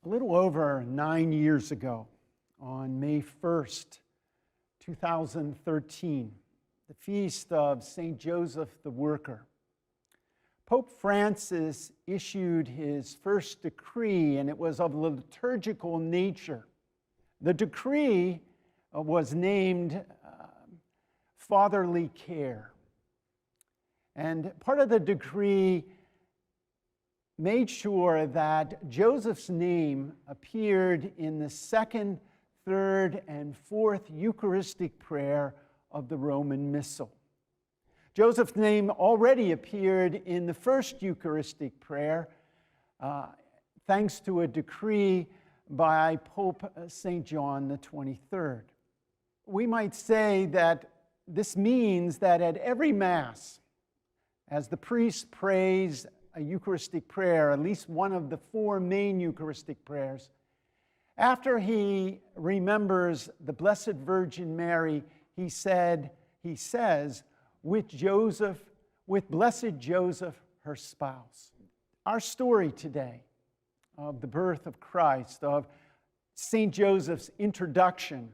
A little over 9 years ago, on May 1st, 2013, the feast of St. Joseph the Worker, Pope Francis issued his first decree, and it was of liturgical nature. The decree was named Fatherly Care. And part of the decree made sure that Joseph's name appeared in the second, third, and fourth Eucharistic prayer of the Roman Missal. Joseph's name already appeared in the first Eucharistic prayer, thanks to a decree by Pope St. John the 23rd. We might say that this means that at every Mass, as the priest prays a Eucharistic prayer, at least one of the four main Eucharistic prayers, after he remembers the Blessed Virgin Mary, he says, with blessed Joseph, her spouse. Our story today of the birth of Christ, of St. Joseph's introduction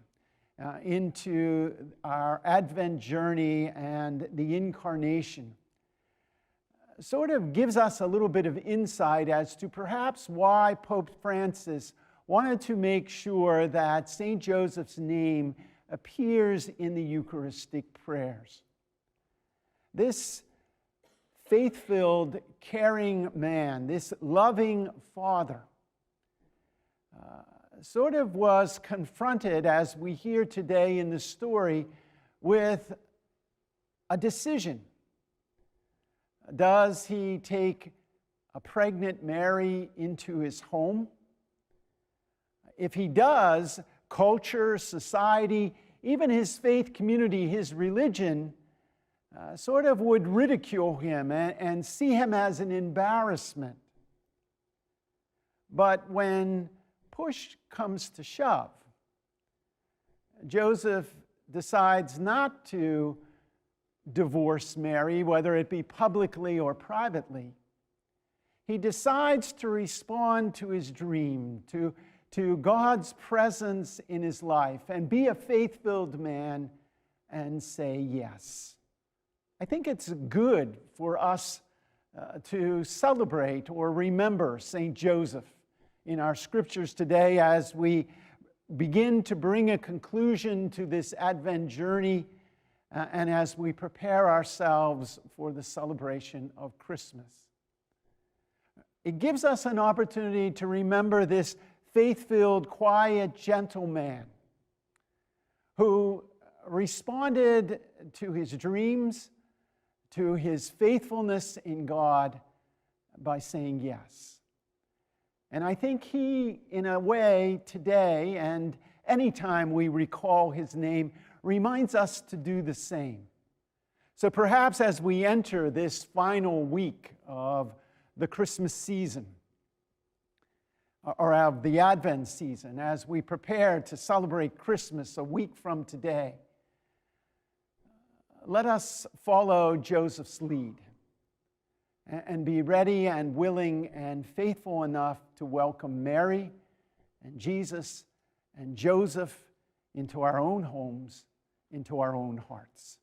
into our Advent journey and the Incarnation, sort of gives us a little bit of insight as to perhaps why Pope Francis wanted to make sure that St. Joseph's name appears in the Eucharistic prayers. This faith-filled, caring man, this loving father, sort of was confronted, as we hear today in the story, with a decision. Does he take a pregnant Mary into his home? If he does, culture, society, even his faith community, his religion, sort of would ridicule him and see him as an embarrassment. But when push comes to shove, Joseph decides not to divorce Mary, whether it be publicly or privately. He decides to respond to his dream, to God's presence in his life, and be a faith-filled man and say yes. I think it's good for us to celebrate or remember St. Joseph in our scriptures today as we begin to bring a conclusion to this Advent journey and as we prepare ourselves for the celebration of Christmas. It gives us an opportunity to remember this faith-filled, quiet, gentle man who responded to his dreams, to his faithfulness in God by saying yes. And I think he, in a way, today and anytime we recall his name, reminds us to do the same. So perhaps as we enter this final week of the Christmas season, or of the Advent season, as we prepare to celebrate Christmas a week from today, let us follow Joseph's lead and be ready and willing and faithful enough to welcome Mary and Jesus and Joseph into our own homes, into our own hearts.